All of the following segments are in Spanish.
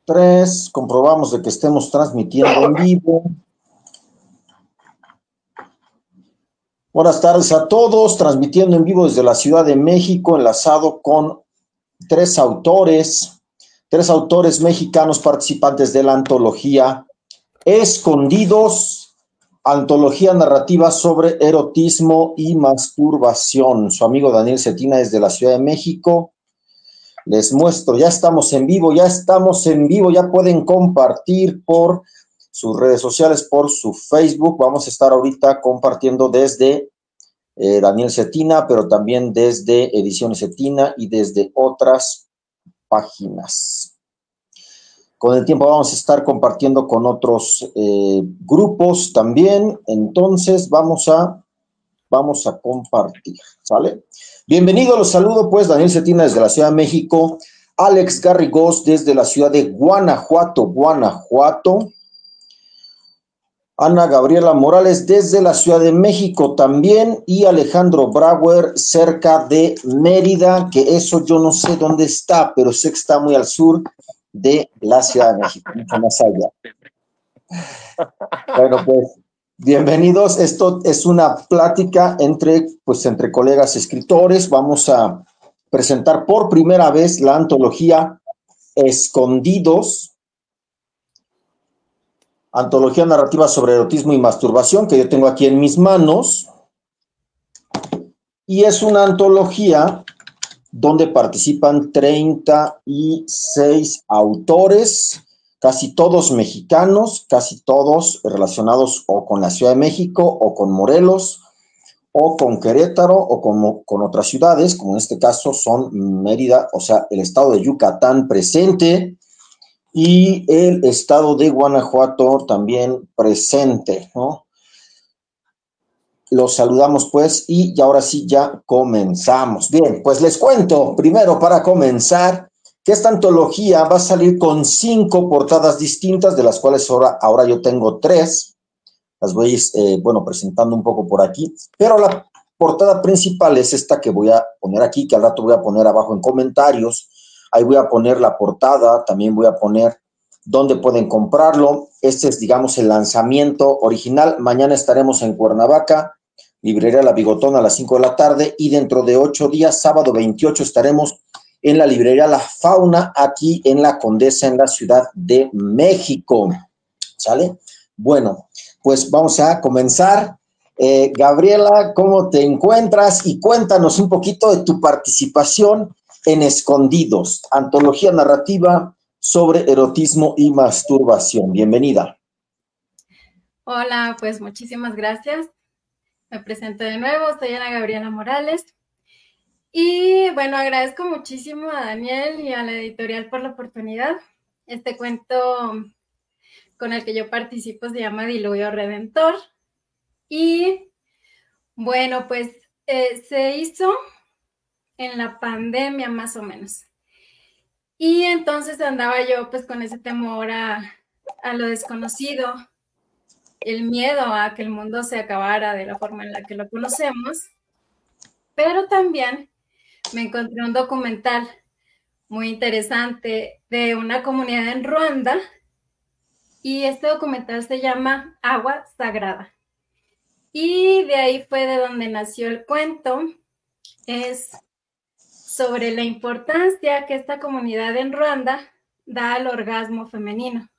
3, comprobamos de que estemos transmitiendo en vivo. Buenas tardes a todos, transmitiendo en vivo desde la Ciudad de México, enlazado con tres autores mexicanos participantes de la antología Escondidos, antología narrativa sobre erotismo y masturbación. Su amigo Daniel Cetina desde la Ciudad de México. Les muestro, ya estamos en vivo, ya pueden compartir por sus redes sociales, por su Facebook. Vamos a estar ahorita compartiendo desde Daniel Cetina, pero también desde Ediciones Cetina y desde otras páginas. Con el tiempo vamos a estar compartiendo con otros grupos también, entonces vamos a compartir, ¿sale? Bienvenido, los saludo pues, Daniel Cetina desde la Ciudad de México, Alex Garrigós desde la ciudad de Guanajuato, Ana Gabriela Morales desde la Ciudad de México también, y Alejandro Brauer cerca de Mérida, que eso yo no sé dónde está, pero sé que está muy al sur de la Ciudad de México, mucho más allá. Bueno, pues, bienvenidos. Esto es una plática entre colegas escritores. Vamos a presentar por primera vez la antología Escondidos, antología narrativa sobre erotismo y masturbación, que yo tengo aquí en mis manos. Y es una antología donde participan 36 autores, casi todos mexicanos, casi todos relacionados o con la Ciudad de México, o con Morelos, o con Querétaro, o con otras ciudades, como en este caso son Mérida, o sea, el estado de Yucatán presente, y el estado de Guanajuato también presente, ¿no? Los saludamos pues, y ahora sí ya comenzamos. Bien, pues les cuento primero para comenzar que esta antología va a salir con 5 portadas distintas, de las cuales ahora yo tengo 3. Las voy presentando un poco por aquí, pero la portada principal es esta que voy a poner aquí, que al rato voy a poner abajo en comentarios. Ahí voy a poner la portada, también voy a poner dónde pueden comprarlo. Este es, digamos, el lanzamiento original. Mañana estaremos en Cuernavaca, Librería La Bigotona a las 5 de la tarde, y dentro de 8 días, sábado 28, estaremos en la Librería La Fauna, aquí en La Condesa, en la Ciudad de México. ¿Sale? Bueno, pues vamos a comenzar. Gabriela, ¿cómo te encuentras? Y cuéntanos un poquito de tu participación en Escondidos, antología narrativa sobre erotismo y masturbación. Bienvenida. Hola, pues muchísimas gracias. Me presento de nuevo, soy Ana Gabriela Morales. Y bueno, agradezco muchísimo a Daniel y a la editorial por la oportunidad. Este cuento con el que yo participo se llama Diluvio Redentor. Y bueno, pues se hizo en la pandemia más o menos. Y entonces andaba yo pues con ese temor a lo desconocido, el miedo a que el mundo se acabara de la forma en la que lo conocemos, pero también me encontré un documental muy interesante de una comunidad en Ruanda, y este documental se llama Agua Sagrada. Y de ahí fue de donde nació el cuento. Es sobre la importancia que esta comunidad en Ruanda da al orgasmo femenino.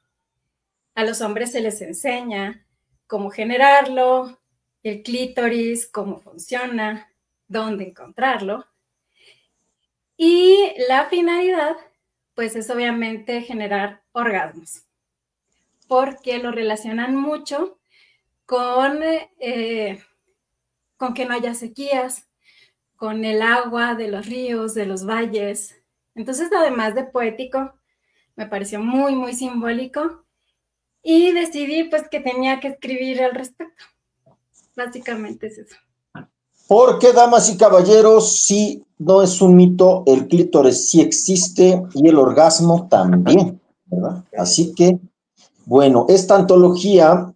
A los hombres se les enseña cómo generarlo, el clítoris, cómo funciona, dónde encontrarlo. Y la finalidad, pues, es obviamente generar orgasmos, porque lo relacionan mucho con que no haya sequías, con el agua de los ríos, de los valles. Entonces, además de poético, me pareció muy, muy simbólico, y decidí pues que tenía que escribir al respecto. Básicamente es eso. Porque, damas y caballeros, sí, no es un mito, el clítoris sí existe y el orgasmo también, ¿verdad? Así que, bueno, esta antología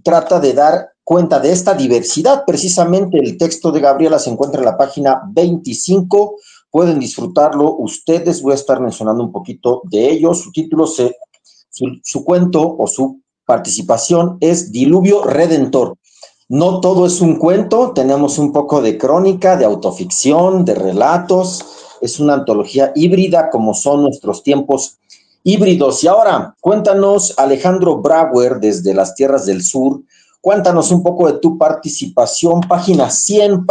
trata de dar cuenta de esta diversidad. Precisamente el texto de Gabriela se encuentra en la página 25, pueden disfrutarlo ustedes. Voy a estar mencionando un poquito de ellos. Su título, su cuento o su participación es Diluvio Redentor. No todo es un cuento, tenemos un poco de crónica, de autoficción, de relatos. Es una antología híbrida, como son nuestros tiempos híbridos. Y ahora, cuéntanos, Alejandro Brauer, desde las tierras del sur, cuéntanos un poco de tu participación, página 100,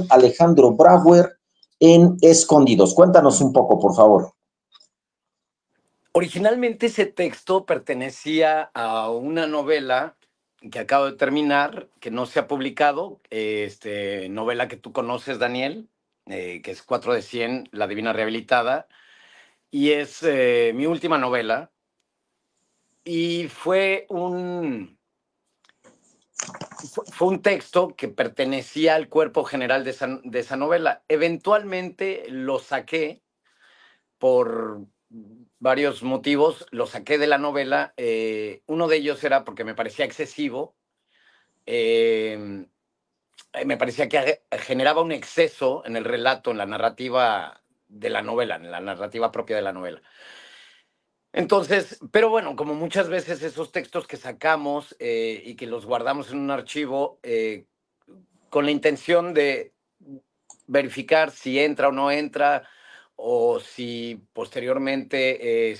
Alejandro Brauer en Escondidos. Cuéntanos un poco, por favor. Originalmente ese texto pertenecía a una novela que acabo de terminar, que no se ha publicado, novela que tú conoces, Daniel, que es 4 de 100, La Divina Rehabilitada, y es mi última novela, y fue un texto que pertenecía al cuerpo general de esa novela. Eventualmente lo saqué por varios motivos, lo saqué de la novela. Uno de ellos era porque me parecía excesivo. Me parecía que generaba un exceso en el relato, en la narrativa de la novela, en la narrativa propia de la novela. Entonces, pero bueno, como muchas veces esos textos que sacamos y que los guardamos en un archivo con la intención de verificar si entra o no entra, o si posteriormente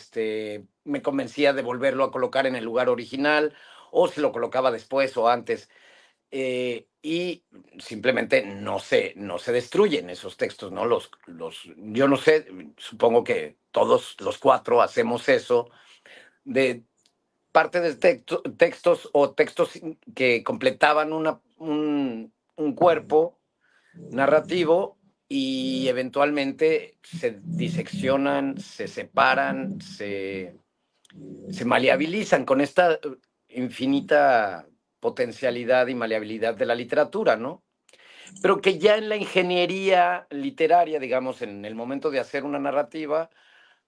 me convencía de volverlo a colocar en el lugar original, o si lo colocaba después o antes. Y simplemente no se destruyen esos textos, ¿no? Yo no sé, supongo que todos los 4 hacemos eso, de parte de textos o textos que completaban un cuerpo narrativo y eventualmente se diseccionan, se separan, se maleabilizan con esta infinita potencialidad y maleabilidad de la literatura, ¿no? Pero que ya en la ingeniería literaria, digamos, en el momento de hacer una narrativa,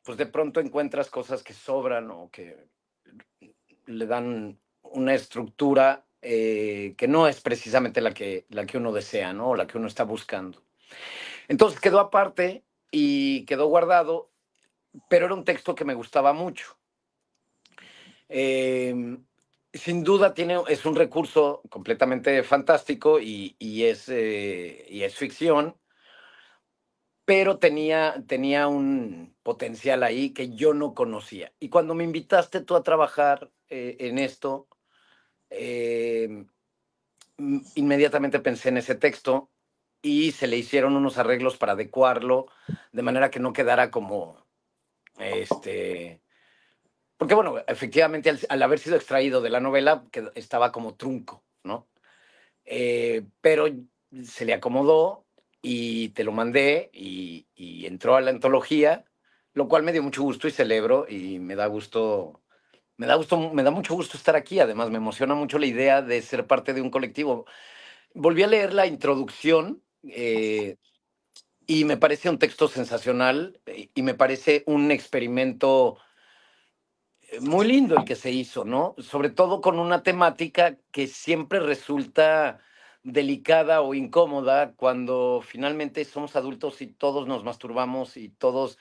pues de pronto encuentras cosas que sobran o que le dan una estructura que no es precisamente la que uno desea, ¿no? O la que uno está buscando. Entonces quedó aparte y quedó guardado, pero era un texto que me gustaba mucho. Sin duda es un recurso completamente fantástico y es ficción, pero tenía un potencial ahí que yo no conocía. Y cuando me invitaste tú a trabajar en esto, inmediatamente pensé en ese texto y se le hicieron unos arreglos para adecuarlo de manera que no quedara como porque bueno, efectivamente al haber sido extraído de la novela estaba como trunco, ¿no? Pero se le acomodó y te lo mandé y entró a la antología, lo cual me dio mucho gusto y celebro y me da mucho gusto estar aquí. Además, me emociona mucho la idea de ser parte de un colectivo. Volví a leer la introducción y me parece un texto sensacional y me parece un experimento muy lindo el que se hizo, ¿no? Sobre todo con una temática que siempre resulta delicada o incómoda cuando finalmente somos adultos y todos nos masturbamos y todos,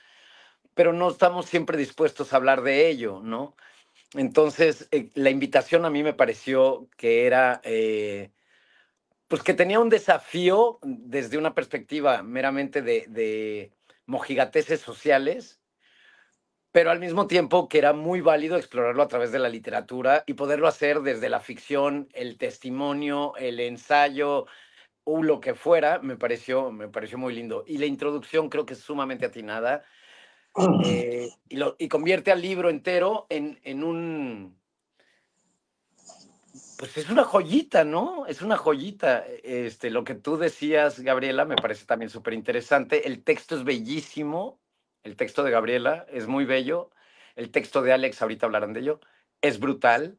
pero no estamos siempre dispuestos a hablar de ello, ¿no? Entonces, la invitación a mí me pareció que era, pues que tenía un desafío desde una perspectiva meramente de mojigateces sociales, pero al mismo tiempo que era muy válido explorarlo a través de la literatura y poderlo hacer desde la ficción, el testimonio, el ensayo o lo que fuera, me pareció muy lindo. Y la introducción creo que es sumamente atinada y convierte al libro entero en un... Pues es una joyita, ¿no? Es una joyita. Lo que tú decías, Gabriela, me parece también súper interesante. El texto es bellísimo. El texto de Gabriela es muy bello. El texto de Alex, ahorita hablarán de ello, es brutal.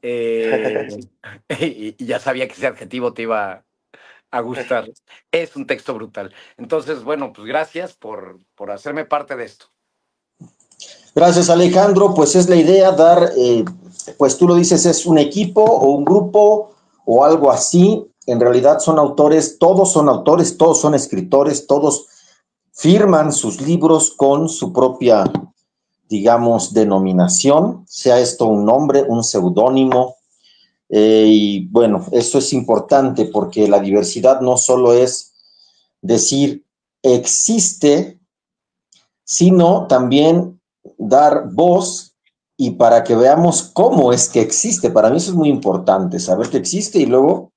Y ya sabía que ese adjetivo te iba a gustar. Es un texto brutal. Entonces, bueno, pues gracias por hacerme parte de esto. Gracias, Alejandro. Pues es la idea dar, pues tú lo dices, es un equipo o un grupo o algo así. En realidad son autores, todos son escritores, todos firman sus libros con su propia, digamos, denominación, sea esto un nombre, un seudónimo. Y bueno, eso es importante porque la diversidad no solo es decir existe, sino también dar voz y para que veamos cómo es que existe. Para mí eso es muy importante, saber que existe y luego,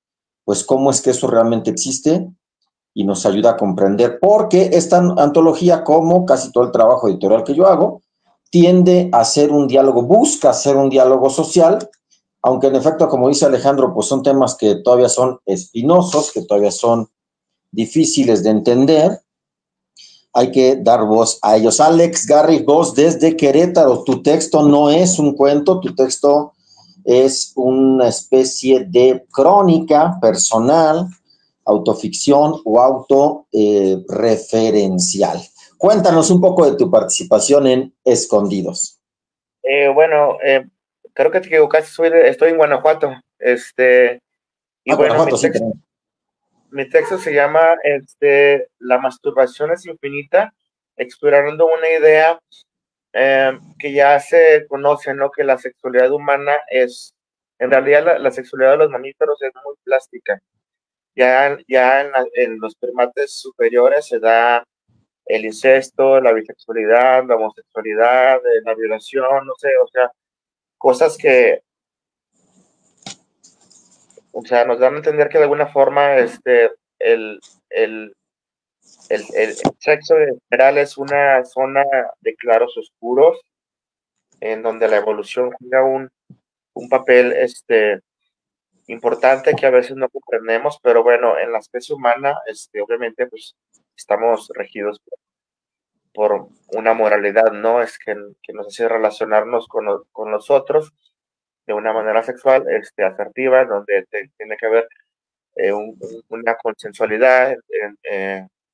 pues, cómo es que eso realmente existe y nos ayuda a comprender, porque esta antología, como casi todo el trabajo editorial que yo hago, tiende a ser un diálogo, busca ser un diálogo social, aunque en efecto, como dice Alejandro, pues son temas que todavía son espinosos, que todavía son difíciles de entender, hay que dar voz a ellos. Alex Garry, vos desde Querétaro, tu texto no es un cuento, tu texto es una especie de crónica personal, autoficción o autorreferencial. Cuéntanos un poco de tu participación en Escondidos. Bueno, creo que te equivocaste, estoy en Guanajuato. Y bueno, Guanajuato, sí, mi texto se llama La masturbación es infinita, explorando una idea que ya se conoce, ¿no? Que la sexualidad humana es, en realidad la sexualidad de los mamíferos es muy plástica. Ya en los primates superiores se da el incesto, la bisexualidad, la homosexualidad, la violación, no sé, o sea, cosas que, o sea, nos dan a entender que de alguna forma el, el, el sexo en general es una zona de claros oscuros en donde la evolución juega un papel importante que a veces no comprendemos, pero bueno, en la especie humana, obviamente, pues estamos regidos por una moralidad, ¿no? Es que nos hace relacionarnos con los otros de una manera sexual, asertiva, donde tiene que haber una consensualidad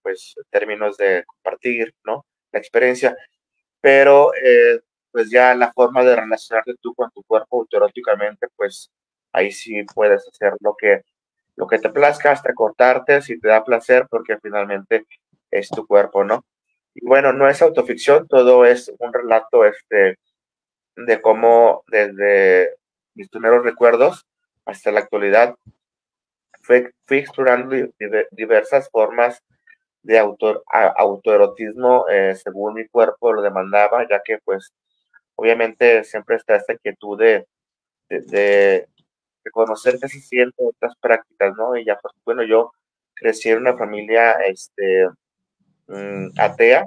pues, en términos de compartir, ¿no? La experiencia, pero pues ya la forma de relacionarte tú con tu cuerpo autoeróticamente, pues ahí sí puedes hacer lo que te plazca, hasta cortarte si te da placer, porque finalmente es tu cuerpo, ¿no? Y bueno, no es autoficción, todo es un relato de cómo desde mis primeros recuerdos hasta la actualidad fui explorando diversas formas de autoerotismo según mi cuerpo lo demandaba, ya que pues obviamente siempre está esta inquietud de conocer qué se siente en otras prácticas, ¿no? Y ya pues bueno, yo crecí en una familia atea,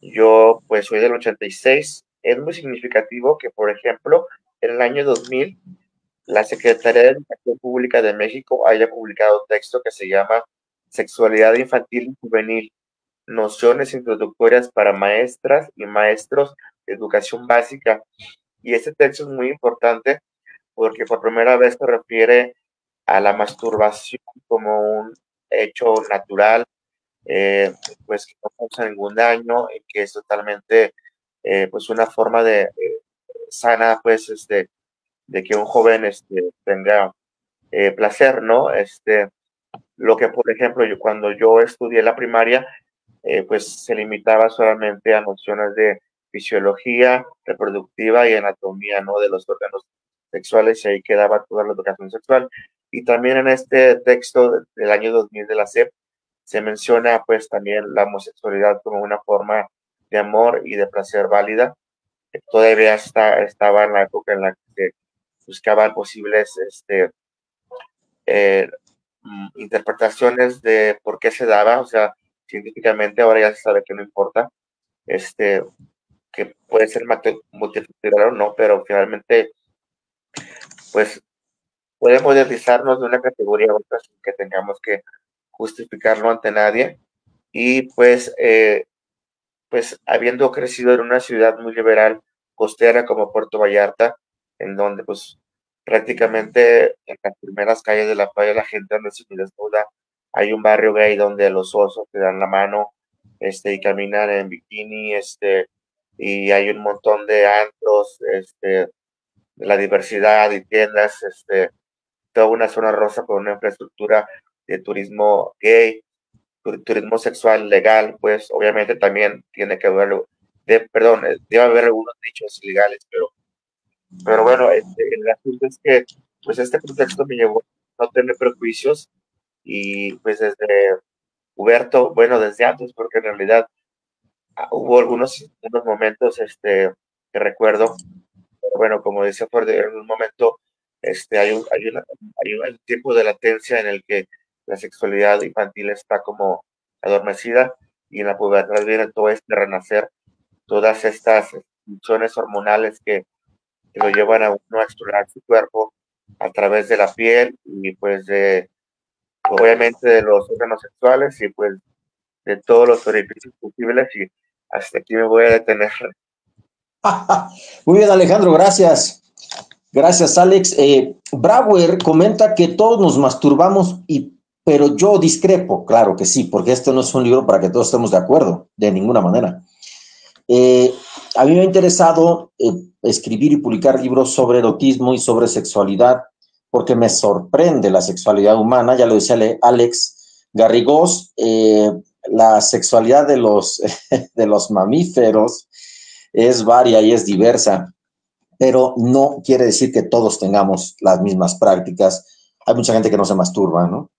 yo pues soy del 86, es muy significativo que por ejemplo en el año 2000 la Secretaría de Educación Pública de México haya publicado un texto que se llama Sexualidad Infantil y Juvenil, nociones introductorias para maestras y maestros de educación básica. Y este texto es muy importante porque por primera vez se refiere a la masturbación como un hecho natural, pues que no causa ningún daño y que es totalmente pues una forma de sana, pues de que un joven tenga placer, ¿no? Lo que, por ejemplo, cuando yo estudié la primaria, pues se limitaba solamente a nociones de fisiología reproductiva y anatomía, ¿no? De los órganos sexuales, y ahí quedaba toda la educación sexual. Y también en este texto del año 2000 de la SEP se menciona pues también la homosexualidad como una forma de amor y de placer válida. Todavía estaba en la época en la que se buscaban posibles eh, interpretaciones de por qué se daba, o sea, científicamente ahora ya se sabe que no importa, que puede ser multifactorial o no, pero finalmente, pues, puede modernizarnos de una categoría a otra sin que tengamos que justificarlo ante nadie. Y pues habiendo crecido en una ciudad muy liberal, costera como Puerto Vallarta, en donde pues prácticamente en las primeras calles de la playa la gente anda desnuda, hay un barrio gay donde los osos te dan la mano, y caminan en bikini, y hay un montón de antros, de la diversidad y tiendas, toda una zona rosa con una infraestructura de turismo gay, turismo sexual legal, pues obviamente también tiene que haber, debe haber algunos nichos ilegales, pero bueno, el asunto es que pues este contexto me llevó a no tener prejuicios y pues desde Huberto, bueno, desde antes, porque en realidad hubo unos momentos que recuerdo, pero bueno, como decía Ford, en un momento hay un tiempo de latencia en el que la sexualidad infantil está como adormecida y en la pubertad viene todo este renacer, todas estas funciones hormonales que lo llevan a uno a explorar su cuerpo a través de la piel y pues obviamente de los órganos sexuales y pues de todos los orificios posibles y hasta aquí me voy a detener. Muy bien, Alejandro, gracias. Gracias, Alex. Brauer comenta que todos nos masturbamos, pero yo discrepo, claro que sí, porque esto no es un libro para que todos estemos de acuerdo, de ninguna manera. A mí me ha interesado escribir y publicar libros sobre erotismo y sobre sexualidad, porque me sorprende la sexualidad humana, ya lo decía Alex Garrigós, la sexualidad de los mamíferos es varia y es diversa, pero no quiere decir que todos tengamos las mismas prácticas. Hay mucha gente que no se masturba, ¿no?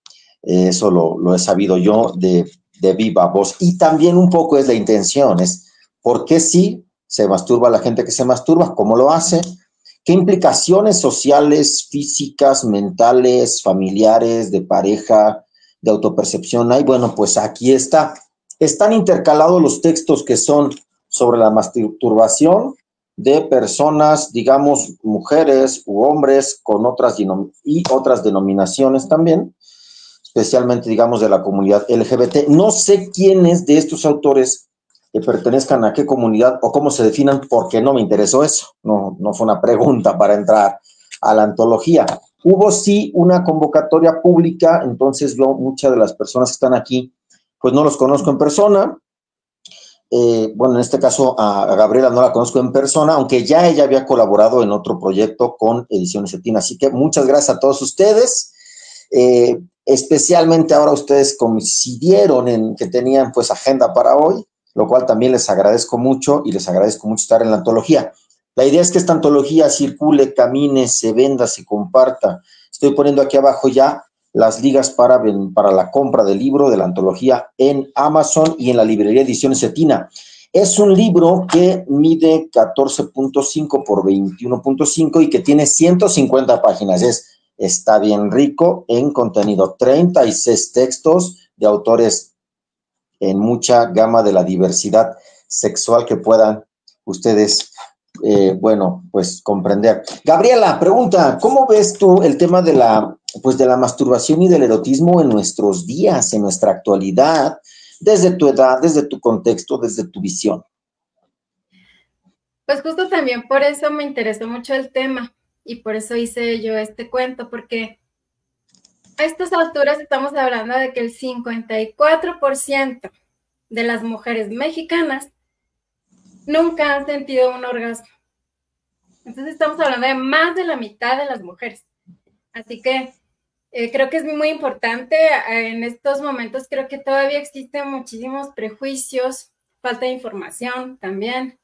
Eso lo he sabido yo de viva voz. Y también un poco es la intención, es por qué sí se masturba la gente que se masturba, cómo lo hace, qué implicaciones sociales, físicas, mentales, familiares, de pareja, de autopercepción hay. Bueno, pues aquí está. Están intercalados los textos que son sobre la masturbación de personas, digamos, mujeres u hombres con otras denominaciones también, especialmente, digamos, de la comunidad LGBT. No sé quiénes de estos autores pertenezcan a qué comunidad o cómo se definan, porque no me interesó eso. No fue una pregunta para entrar a la antología. Hubo sí una convocatoria pública, entonces yo, muchas de las personas que están aquí, pues no los conozco en persona. Bueno, en este caso a Gabriela no la conozco en persona, aunque ya ella había colaborado en otro proyecto con Ediciones Cetina. Así que muchas gracias a todos ustedes. Especialmente ahora ustedes coincidieron en que tenían pues agenda para hoy, lo cual también les agradezco mucho y les agradezco mucho estar en la antología. La idea es que esta antología circule, camine, se venda, se comparta. Estoy poniendo aquí abajo ya las ligas para la compra del libro de la antología en Amazon y en la librería Ediciones Cetina. Es un libro que mide 14.5 por 21.5 y que tiene 150 páginas. Está bien rico en contenido. 36 textos de autores en mucha gama de la diversidad sexual que puedan ustedes, bueno, pues comprender. Gabriela, pregunta, ¿cómo ves tú el tema de la masturbación y del erotismo en nuestros días, en nuestra actualidad, desde tu edad, desde tu contexto, desde tu visión? Pues justo también por eso me interesó mucho el tema y por eso hice yo este cuento, porque a estas alturas estamos hablando de que el 54% de las mujeres mexicanas nunca han sentido un orgasmo. Entonces estamos hablando de más de la mitad de las mujeres. Así que creo que es muy importante. En estos momentos creo que todavía existen muchísimos prejuicios, falta de información también.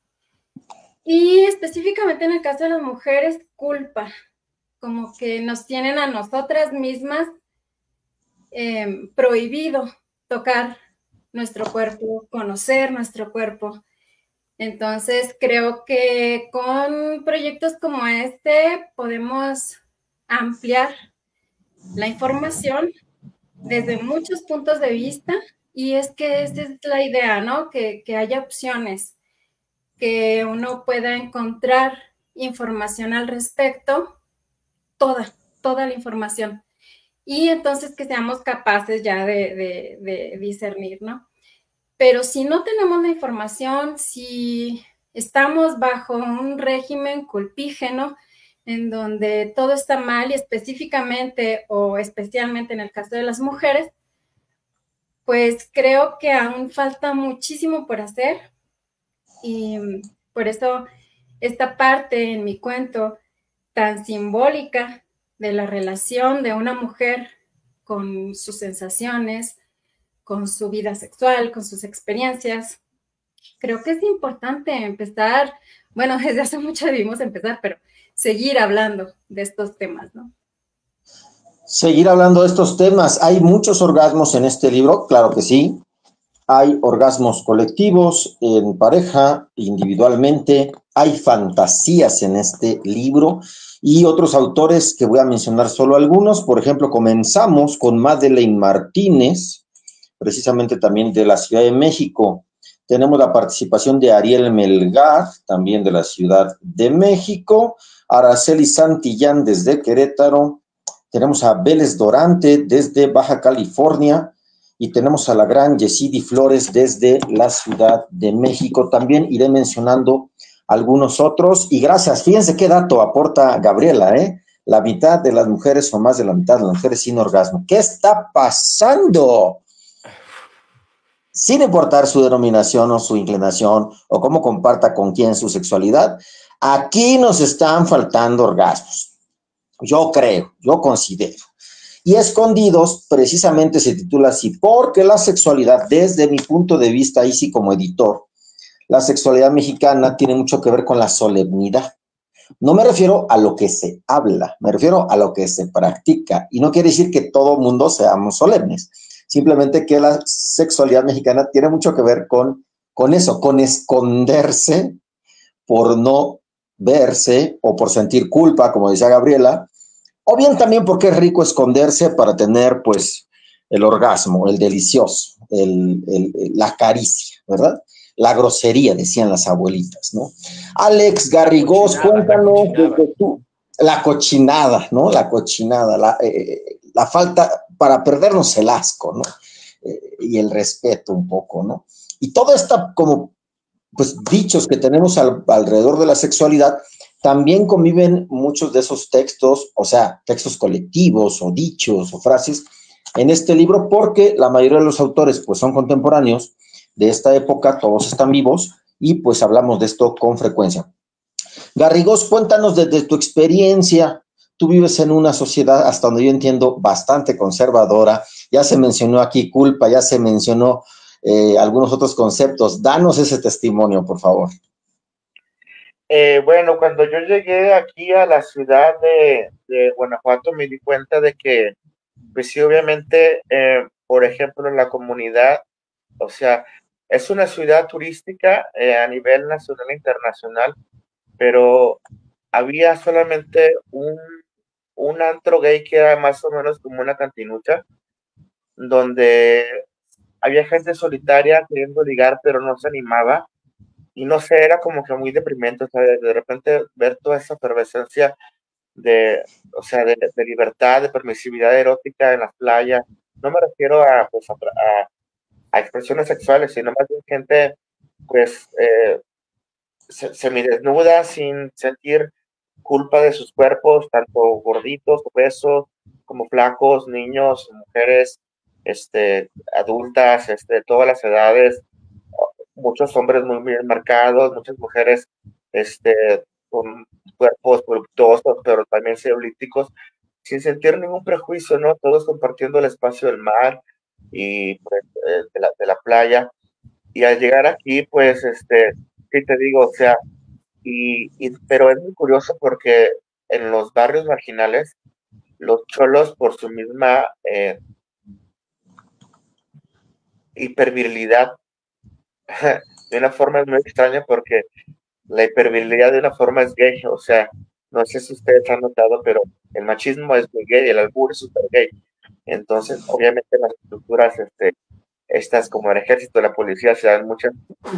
Y específicamente en el caso de las mujeres, culpa. Como que nos tienen a nosotras mismas prohibido tocar nuestro cuerpo, conocer nuestro cuerpo. Entonces, creo que con proyectos como este podemos ampliar la información desde muchos puntos de vista y es que esa es la idea, ¿no? Que haya opciones, que uno pueda encontrar información al respecto, toda la información. Y entonces que seamos capaces ya de discernir, ¿no? Pero si no tenemos la información, si estamos bajo un régimen culpígeno en donde todo está mal y específicamente o especialmente en el caso de las mujeres, pues creo que aún falta muchísimo por hacer y por eso esta parte en mi cuento tan simbólica de la relación de una mujer con sus sensaciones, con su vida sexual, con sus experiencias. Creo que es importante empezar, bueno, desde hace mucho debimos empezar, pero seguir hablando de estos temas, ¿no? Seguir hablando de estos temas. Hay muchos orgasmos en este libro, claro que sí. Hay orgasmos colectivos, en pareja, individualmente. Hay fantasías en este libro y otros autores que voy a mencionar solo algunos. Por ejemplo, comenzamos con Madeleine Martínez, precisamente también de la Ciudad de México. Tenemos la participación de Ariel Melgar, también de la Ciudad de México. Araceli Santillán desde Querétaro. Tenemos a Vélez Dorante desde Baja California y tenemos a la gran Yesidi Flores desde la Ciudad de México. También iré mencionando algunos otros y gracias. Fíjense qué dato aporta Gabriela, ¿eh? La mitad de las mujeres o más de la mitad de las mujeres sin orgasmo. ¿Qué está pasando? Sin importar su denominación o su inclinación o cómo comparta con quién su sexualidad, aquí nos están faltando orgasmos. Yo creo, yo considero. Y Escondidos precisamente se titula así, porque la sexualidad, desde mi punto de vista, ahí sí como editor, la sexualidad mexicana tiene mucho que ver con la solemnidad. No me refiero a lo que se habla, me refiero a lo que se practica. Y no quiere decir que todo mundo seamos solemnes, simplemente que la sexualidad mexicana tiene mucho que ver con eso, con esconderse por no verse o por sentir culpa, como decía Gabriela, o bien también porque es rico esconderse para tener, pues, el orgasmo, el delicioso, la caricia, ¿verdad? La grosería, decían las abuelitas, ¿no? Alex Garrigós, cuéntanos desde tú. La cochinada, ¿no? La cochinada, la falta para perdernos el asco, ¿no? Y el respeto un poco, ¿no? Y todo esta como, pues, dichos que tenemos alrededor de la sexualidad, también conviven muchos de esos textos, o sea, textos colectivos o dichos o frases en este libro, porque la mayoría de los autores pues son contemporáneos de esta época, todos están vivos y pues hablamos de esto con frecuencia. Garrigós, cuéntanos desde tu experiencia. Tú vives en una sociedad, hasta donde yo entiendo, bastante conservadora. Ya se mencionó aquí culpa, ya se mencionó algunos otros conceptos. Danos ese testimonio, por favor. Bueno, cuando yo llegué aquí a la ciudad de Guanajuato, me di cuenta de que, pues sí, obviamente, por ejemplo, en la comunidad, o sea, es una ciudad turística a nivel nacional e internacional, pero había solamente un antro gay que era más o menos como una cantinucha, donde había gente solitaria queriendo ligar, pero no se animaba. Y no sé, era como que muy deprimente, o sea, de repente ver toda esa efervescencia o sea, de libertad, de permisividad erótica en las playas. No me refiero pues, a expresiones sexuales, sino más bien gente, pues, semidesnuda, sin sentir culpa de sus cuerpos, tanto gorditos, obesos, como flacos, niños, mujeres, adultas, de todas las edades, muchos hombres muy bien marcados, muchas mujeres con cuerpos voluptuosos, pero también celulíticos, sin sentir ningún prejuicio, ¿no? Todos compartiendo el espacio del mar y pues, de la playa. Y al llegar aquí, pues, sí te digo, o sea, pero es muy curioso porque en los barrios marginales, los cholos, por su misma hipervirilidad, de una forma muy extraña, porque la hipervirilidad de una forma es gay, o sea, no sé si ustedes han notado, pero el machismo es muy gay, el albur es súper gay. Entonces, obviamente, las estructuras, estas como el ejército, la policía, se dan muchas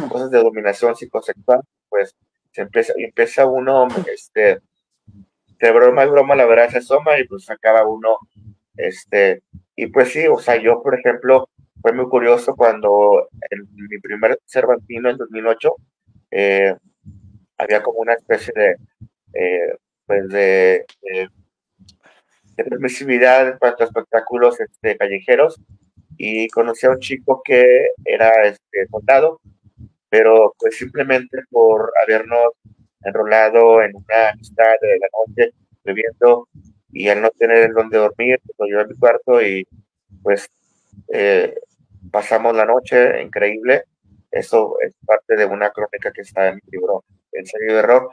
cosas de dominación psicosexual, pues empieza uno, de broma y broma, la verdad se asoma y pues acaba uno, y pues sí, o sea, yo, por ejemplo, fue muy curioso cuando en mi primer Cervantino en 2008, había como una especie pues de permisividad en cuanto a espectáculos callejeros, y conocí a un chico que era soldado, pero pues simplemente por habernos enrolado en una amistad de la noche bebiendo y al no tener en dónde dormir, pues lo llevé a mi cuarto y pues pasamos la noche, increíble. Eso es parte de una crónica que está en mi libro Ensayo de Error.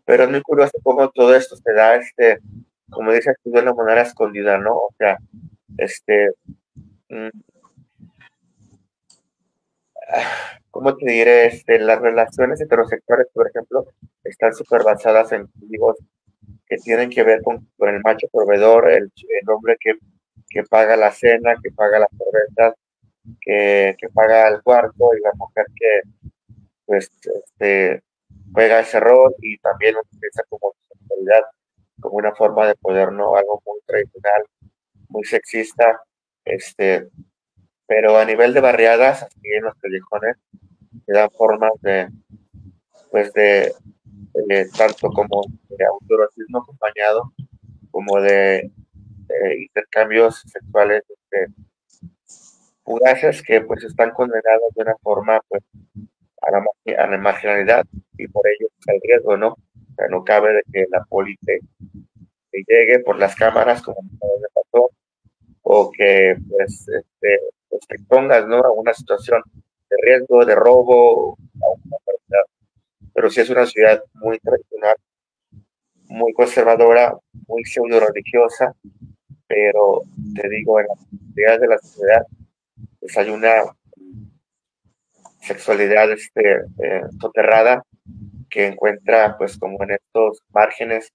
Pero es muy curioso cómo todo esto se da, como dices tú, de una manera escondida, ¿no? O sea, mm, ¿cómo te diré? Las relaciones heterosexuales, por ejemplo, están súper basadas en códigos que tienen que ver con el macho proveedor, el hombre que paga la cena, que paga las cervezas, que paga el cuarto, y la mujer que, pues, juega ese rol y también utiliza como sexualidad como una forma de poder, ¿no? Algo muy tradicional, muy sexista, pero a nivel de barriadas, así en los callejones, se dan formas pues tanto como de autoerotismo acompañado, como de intercambios sexuales fugaces que pues están condenados de una forma pues a la marginalidad y por ello pues, el riesgo, ¿no? O sea, no cabe de que la poli te llegue por las cámaras como me pasó, o que pues te pongas, ¿no? A una situación de riesgo, de robo, a una enfermedad. Pero sí es una ciudad muy tradicional, muy conservadora, muy pseudo religiosa, pero te digo, en las ciudades de la ciudad pues hay una sexualidad soterrada que encuentra pues como en estos márgenes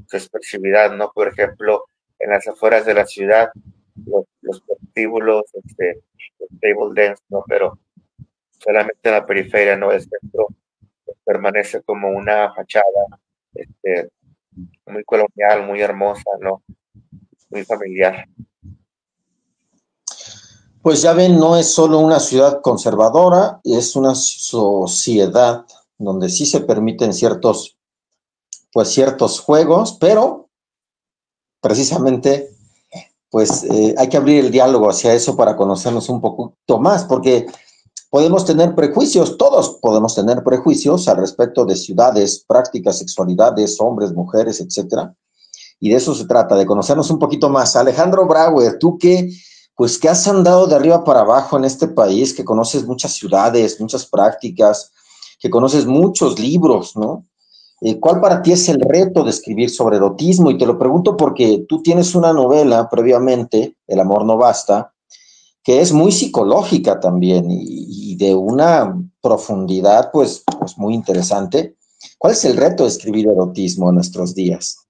su expresividad, ¿no? Por ejemplo, en las afueras de la ciudad, los prostíbulos, los table dance, ¿no? Pero solamente en la periferia, ¿no? El centro pues, permanece como una fachada muy colonial, muy hermosa, ¿no? Muy familiar. Pues ya ven, no es solo una ciudad conservadora, es una sociedad donde sí se permiten ciertos juegos, pero precisamente pues hay que abrir el diálogo hacia eso para conocernos un poquito más, porque podemos tener prejuicios, todos podemos tener prejuicios al respecto de ciudades, prácticas, sexualidades, hombres, mujeres, etcétera. Y de eso se trata, de conocernos un poquito más. Alejandro Brauer, tú que has andado de arriba para abajo en este país, que conoces muchas ciudades, muchas prácticas, que conoces muchos libros, ¿no? ¿Cuál para ti es el reto de escribir sobre erotismo? Y te lo pregunto porque tú tienes una novela previamente, El amor no basta, que es muy psicológica también y de una profundidad pues muy interesante. ¿Cuál es el reto de escribir erotismo en nuestros días?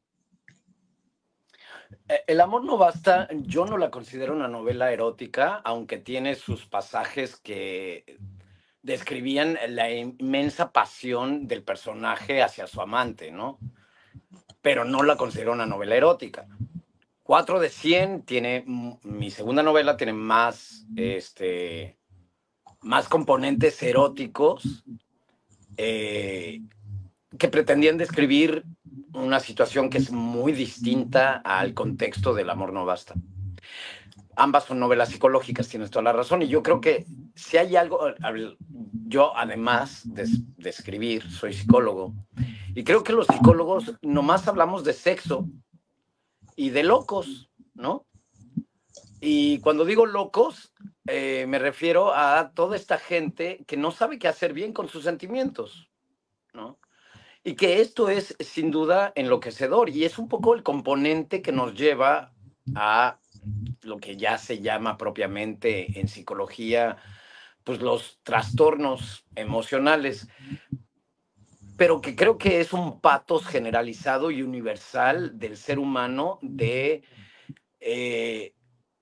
El amor no basta, yo no la considero una novela erótica, aunque tiene sus pasajes que describían la inmensa pasión del personaje hacia su amante, ¿no? Pero no la considero una novela erótica. 4 de 100 tiene, mi segunda novela tiene más componentes eróticos que pretendían describir una situación que es muy distinta al contexto del amor no basta. Ambas son novelas psicológicas, tienes toda la razón, y yo creo que si hay algo, yo además de escribir, soy psicólogo, y creo que los psicólogos nomás hablamos de sexo y de locos, ¿no? Y cuando digo locos, me refiero a toda esta gente que no sabe qué hacer bien con sus sentimientos, ¿no? Y que esto es sin duda enloquecedor y es un poco el componente que nos lleva a lo que ya se llama propiamente en psicología, pues los trastornos emocionales, pero que creo que es un patos generalizado y universal del ser humano de,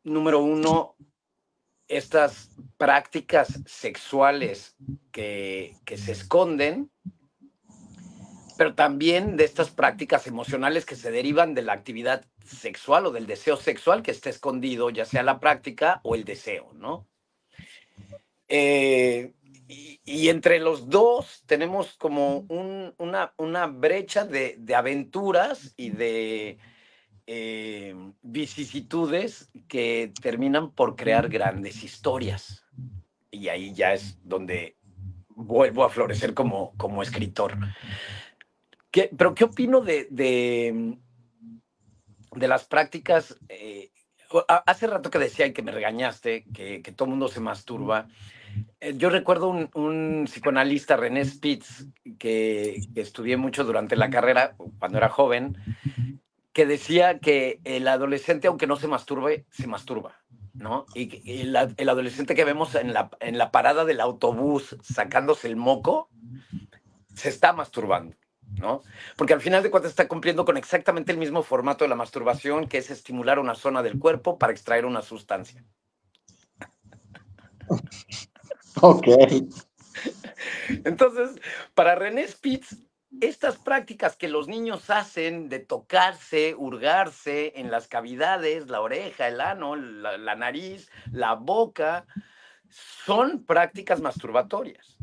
número uno, estas prácticas sexuales que se esconden, pero también de estas prácticas emocionales que se derivan de la actividad sexual o del deseo sexual que está escondido, ya sea la práctica o el deseo, ¿no? Y entre los dos tenemos como una brecha de aventuras y de vicisitudes que terminan por crear grandes historias. Y ahí ya es donde vuelvo a florecer como escritor. Pero ¿qué opino de las prácticas Hace rato que decía y que me regañaste que todo el mundo se masturba. Yo recuerdo un psicoanalista, René Spitz, que estudié mucho durante la carrera, cuando era joven, que decía que el adolescente, aunque no se masturbe, se masturba, ¿no? Y el adolescente que vemos en la parada del autobús sacándose el moco, se está masturbando, ¿no? Porque al final de cuentas está cumpliendo con exactamente el mismo formato de la masturbación, que es estimular una zona del cuerpo para extraer una sustancia. Ok. Entonces, para René Spitz, estas prácticas que los niños hacen de tocarse, hurgarse en las cavidades, la oreja, el ano, la nariz, la boca, son prácticas masturbatorias.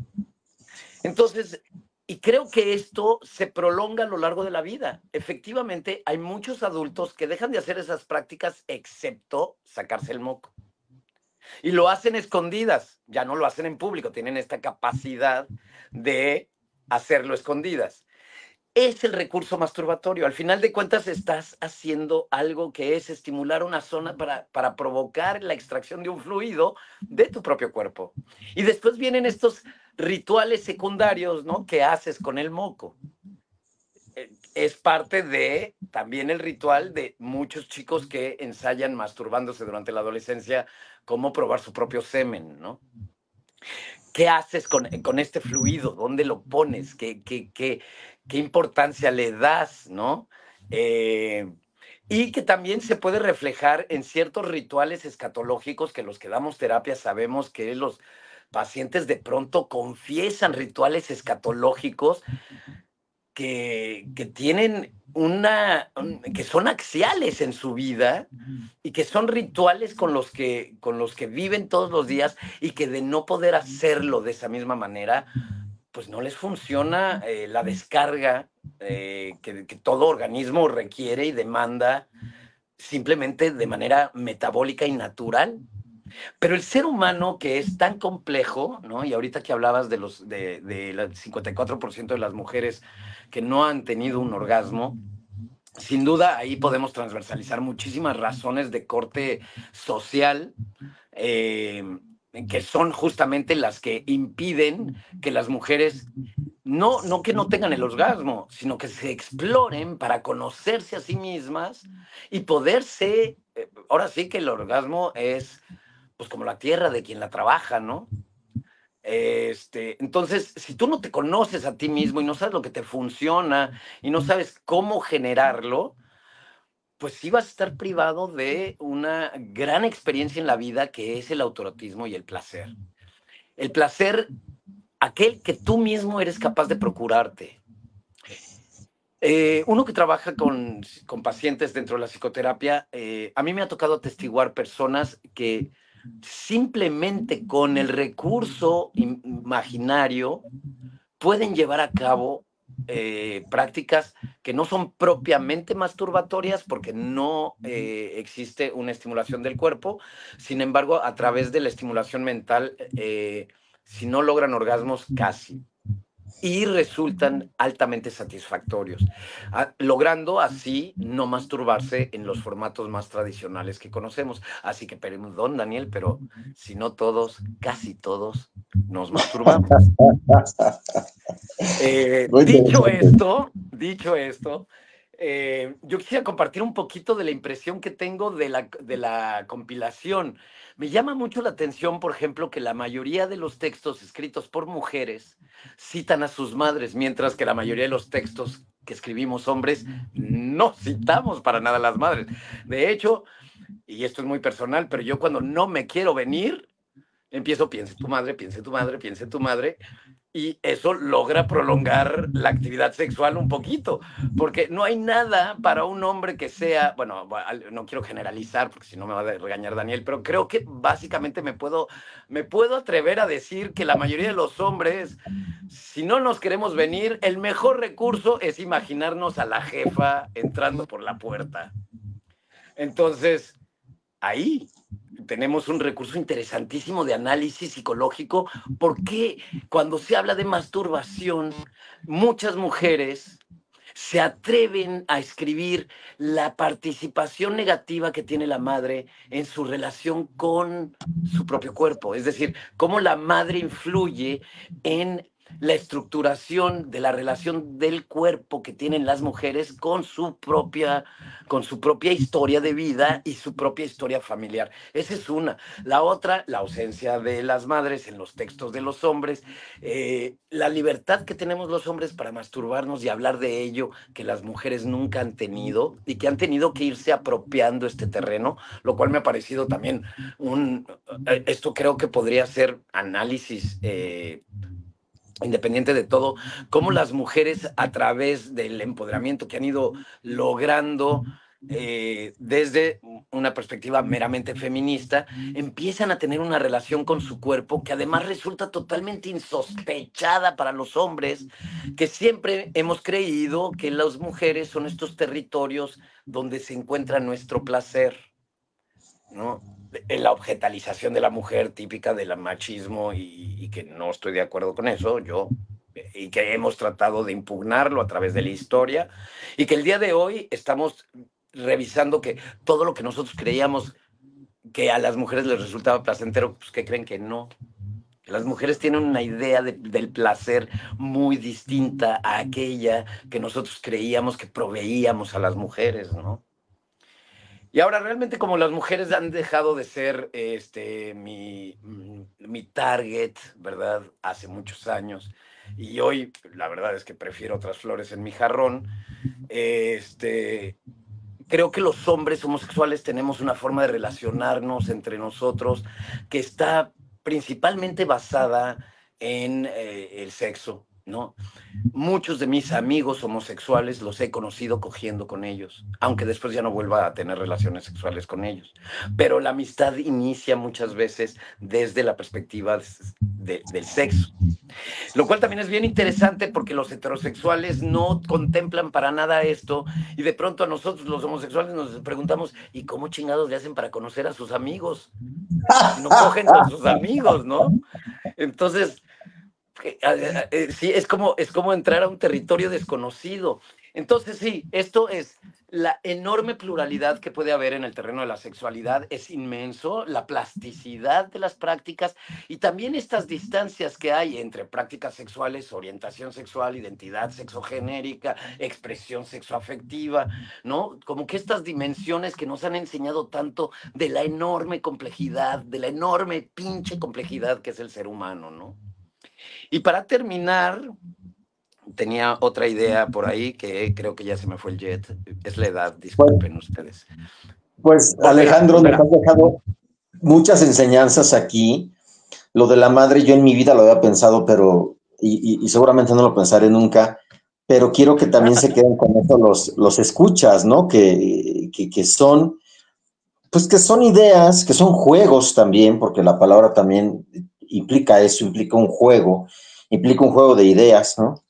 Entonces, y creo que esto se prolonga a lo largo de la vida. Efectivamente, hay muchos adultos que dejan de hacer esas prácticas excepto sacarse el moco. Y lo hacen escondidas, ya no lo hacen en público, tienen esta capacidad de hacerlo escondidas. Es el recurso masturbatorio. Al final de cuentas estás haciendo algo que es estimular una zona para provocar la extracción de un fluido de tu propio cuerpo. Y después vienen estos rituales secundarios, ¿no?, que haces con el moco. Es parte de también el ritual de muchos chicos que ensayan masturbándose durante la adolescencia, cómo probar su propio semen, ¿no? ¿Qué haces con este fluido? ¿Dónde lo pones? ¿Qué importancia le das, no? Y que también se puede reflejar en ciertos rituales escatológicos que los que damos terapia sabemos que los pacientes de pronto confiesan rituales escatológicos que tienen que son axiales en su vida y que son rituales con los que viven todos los días, y que de no poder hacerlo de esa misma manera, pues no les funciona la descarga que todo organismo requiere y demanda simplemente de manera metabólica y natural. Pero el ser humano, que es tan complejo, ¿no? Y ahorita que hablabas del 54% de las mujeres que no han tenido un orgasmo, sin duda ahí podemos transversalizar muchísimas razones de corte social, que son justamente las que impiden que las mujeres no que no tengan el orgasmo, sino que se exploren para conocerse a sí mismas y poderse, ahora sí que el orgasmo es pues como la tierra de quien la trabaja, ¿no? Entonces, si tú no te conoces a ti mismo y no sabes lo que te funciona y no sabes cómo generarlo, pues sí vas a estar privado de una gran experiencia en la vida, que es el autoerotismo y el placer. El placer, aquel que tú mismo eres capaz de procurarte. Uno que trabaja con pacientes dentro de la psicoterapia, a mí me ha tocado atestiguar personas que simplemente con el recurso imaginario pueden llevar a cabo prácticas que no son propiamente masturbatorias, porque no existe una estimulación del cuerpo. Sin embargo, a través de la estimulación mental, si no logran orgasmos, casi, y resultan altamente satisfactorios, logrando así no masturbarse en los formatos más tradicionales que conocemos. Así que, perdón, Daniel, pero si no todos, casi todos nos masturbamos. Dicho esto, yo quisiera compartir un poquito de la impresión que tengo de la compilación. Me llama mucho la atención, por ejemplo, que la mayoría de los textos escritos por mujeres citan a sus madres, mientras que la mayoría de los textos que escribimos hombres no citamos para nada a las madres. De hecho, y esto es muy personal, pero yo cuando no me quiero venir, empiezo, piense tu madre, piense tu madre, piense tu madre, y eso logra prolongar la actividad sexual un poquito, porque no hay nada para un hombre que sea, bueno, no quiero generalizar porque si no me va a regañar Daniel, pero creo que básicamente me puedo atrever a decir que la mayoría de los hombres, si no nos queremos venir, el mejor recurso es imaginarnos a la jefa entrando por la puerta. Entonces, ahí tenemos un recurso interesantísimo de análisis psicológico, porque cuando se habla de masturbación, muchas mujeres se atreven a escribir la participación negativa que tiene la madre en su relación con su propio cuerpo. Es decir, cómo la madre influye en la estructuración de la relación del cuerpo que tienen las mujeres con su propia historia de vida y su propia historia familiar. Esa es una. La otra, la ausencia de las madres en los textos de los hombres, la libertad que tenemos los hombres para masturbarnos y hablar de ello, que las mujeres nunca han tenido y que han tenido que irse apropiando este terreno, lo cual me ha parecido también esto creo que podría ser análisis independiente de todo, cómo las mujeres a través del empoderamiento que han ido logrando desde una perspectiva meramente feminista, empiezan a tener una relación con su cuerpo que además resulta totalmente insospechada para los hombres, que siempre hemos creído que las mujeres son estos territorios donde se encuentra nuestro placer, ¿no? La objetalización de la mujer típica del machismo y que no estoy de acuerdo con eso, y que hemos tratado de impugnarlo a través de la historia, y que el día de hoy estamos revisando que todo lo que nosotros creíamos que a las mujeres les resultaba placentero, pues que creen que no. Que las mujeres tienen una idea del placer muy distinta a aquella que nosotros creíamos que proveíamos a las mujeres, ¿no? Y ahora realmente como las mujeres han dejado de ser mi target, ¿verdad? Hace muchos años. Y hoy la verdad es que prefiero otras flores en mi jarrón. Creo que los hombres homosexuales tenemos una forma de relacionarnos entre nosotros que está principalmente basada en el sexo, ¿no? Muchos de mis amigos homosexuales los he conocido cogiendo con ellos, aunque después ya no vuelva a tener relaciones sexuales con ellos. Pero la amistad inicia muchas veces desde la perspectiva del sexo. Lo cual también es bien interesante porque los heterosexuales no contemplan para nada esto y de pronto a nosotros los homosexuales nos preguntamos, ¿y cómo chingados le hacen para conocer a sus amigos? Si no cogen con sus amigos, ¿no? Entonces, sí, es como entrar a un territorio desconocido. Entonces, sí, esto es la enorme pluralidad que puede haber en el terreno de la sexualidad, es inmenso, la plasticidad de las prácticas y también estas distancias que hay entre prácticas sexuales, orientación sexual, identidad sexogenérica, expresión sexoafectiva, ¿no? Como que estas dimensiones que nos han enseñado tanto de la enorme complejidad, de la enorme pinche complejidad que es el ser humano, ¿no? Y para terminar, tenía otra idea por ahí que creo que ya se me fue el jet. Es la edad, disculpen ustedes. Pues Alejandro, nos has dejado muchas enseñanzas aquí. Lo de la madre, yo en mi vida lo había pensado, pero, y seguramente no lo pensaré nunca, pero quiero que también se queden con eso los escuchas, ¿no? Que son, pues que son ideas, que son juegos también, porque la palabra también implica eso, implica un juego de ideas, ¿no?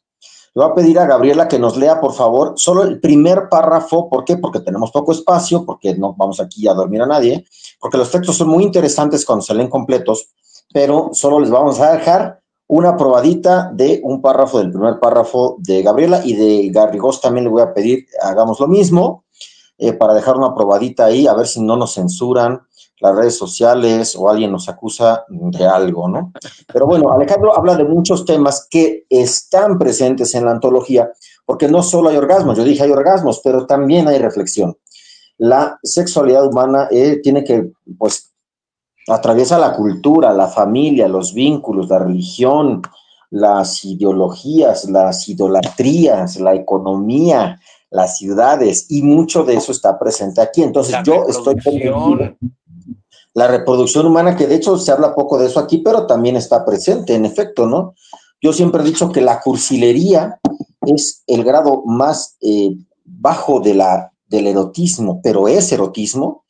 Le voy a pedir a Gabriela que nos lea, por favor, solo el primer párrafo. ¿Por qué? Porque tenemos poco espacio, porque no vamos aquí a dormir a nadie, porque los textos son muy interesantes cuando se leen completos, pero solo les vamos a dejar una probadita de un párrafo, del primer párrafo de Gabriela, y de Garrigós también le voy a pedir, hagamos lo mismo, para dejar una probadita ahí, a ver si no nos censuran las redes sociales o alguien nos acusa de algo, ¿no? Pero bueno, Alejandro habla de muchos temas que están presentes en la antología, porque no solo hay orgasmos, yo dije hay orgasmos, pero también hay reflexión. La sexualidad humana tiene que, pues, atraviesa la cultura, la familia, los vínculos, la religión, las ideologías, las idolatrías, la economía, las ciudades, y mucho de eso está presente aquí. Entonces yo estoy convencido. La reproducción humana, que de hecho se habla poco de eso aquí, pero también está presente, en efecto, ¿no? Yo siempre he dicho que la cursilería es el grado más bajo del erotismo, pero es erotismo,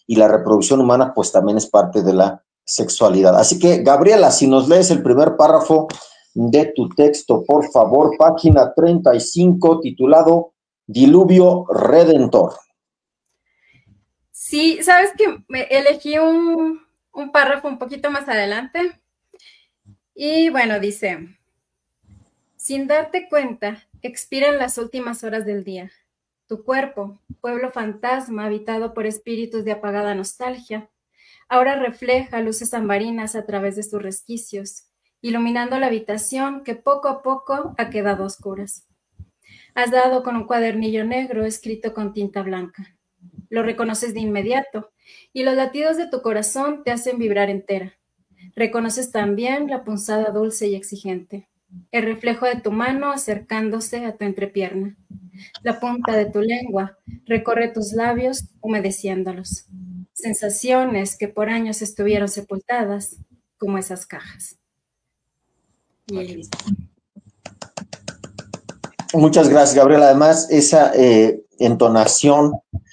y la reproducción humana pues también es parte de la sexualidad. Así que, Gabriela, si nos lees el primer párrafo de tu texto, por favor, página 35, titulado Diluvio Redentor. Sí, sabes que elegí un párrafo un poquito más adelante y bueno, dice, Sin darte cuenta, expiran las últimas horas del día. Tu cuerpo, pueblo fantasma habitado por espíritus de apagada nostalgia, ahora refleja luces ambarinas a través de sus resquicios, iluminando la habitación que poco a poco ha quedado a oscuras. Has dado con un cuadernillo negro escrito con tinta blanca. Lo reconoces de inmediato y los latidos de tu corazón te hacen vibrar entera. Reconoces también la punzada dulce y exigente, el reflejo de tu mano acercándose a tu entrepierna. La punta de tu lengua recorre tus labios humedeciéndolos. Sensaciones que por años estuvieron sepultadas como esas cajas. Y ahí listo. Muchas gracias, Gabriela. Además, esa entonación,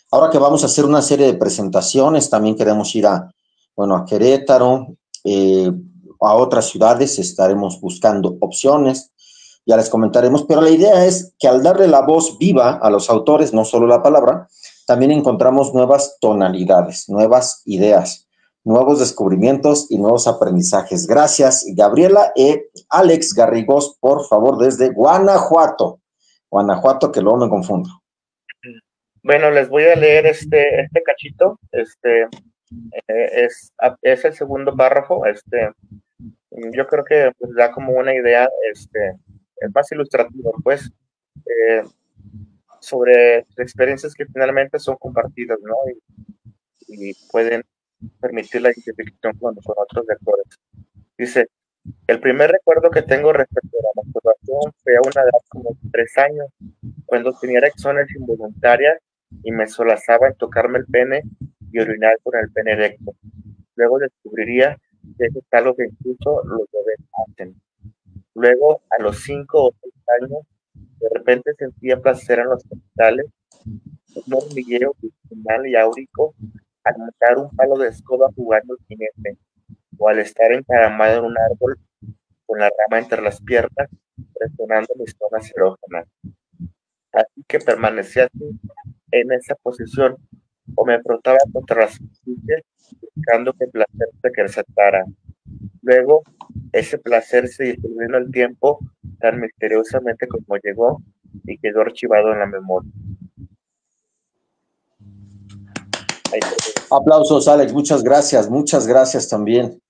ahora que vamos a hacer una serie de presentaciones, también queremos ir a Querétaro, a otras ciudades, estaremos buscando opciones, ya les comentaremos, pero la idea es que al darle la voz viva a los autores, no solo la palabra, también encontramos nuevas tonalidades, nuevas ideas, nuevos descubrimientos y nuevos aprendizajes. Gracias, Gabriela. Alex Garrigós, por favor, desde Guanajuato, que luego me confundo. Bueno, les voy a leer este cachito, es el segundo párrafo, yo creo que pues, da como una idea, es más ilustrativo, pues, sobre experiencias que finalmente son compartidas, ¿no? Y pueden permitir la identificación con otros lectores. Dice, el primer recuerdo que tengo respecto a la masturbación fue a una edad como de 3 años, cuando tenía erecciones involuntarias y me solazaba en tocarme el pene y orinar con el pene erecto. Luego descubriría que eso es algo que incluso los bebés hacen. Luego, a los 5 o 6 años, de repente sentía placer en los genitales, un hormigueo visceral y áurico al montar un palo de escoba jugando al jinete, o al estar encaramado en un árbol con la rama entre las piernas, presionando mis zonas erógenas. Así que permanecía así, en esa posición, o me frotaba contra las superficies, buscando que el placer se acrecentara. Luego, ese placer se disolvió en el tiempo tan misteriosamente como llegó y quedó archivado en la memoria. Aplausos, Alex, muchas gracias también.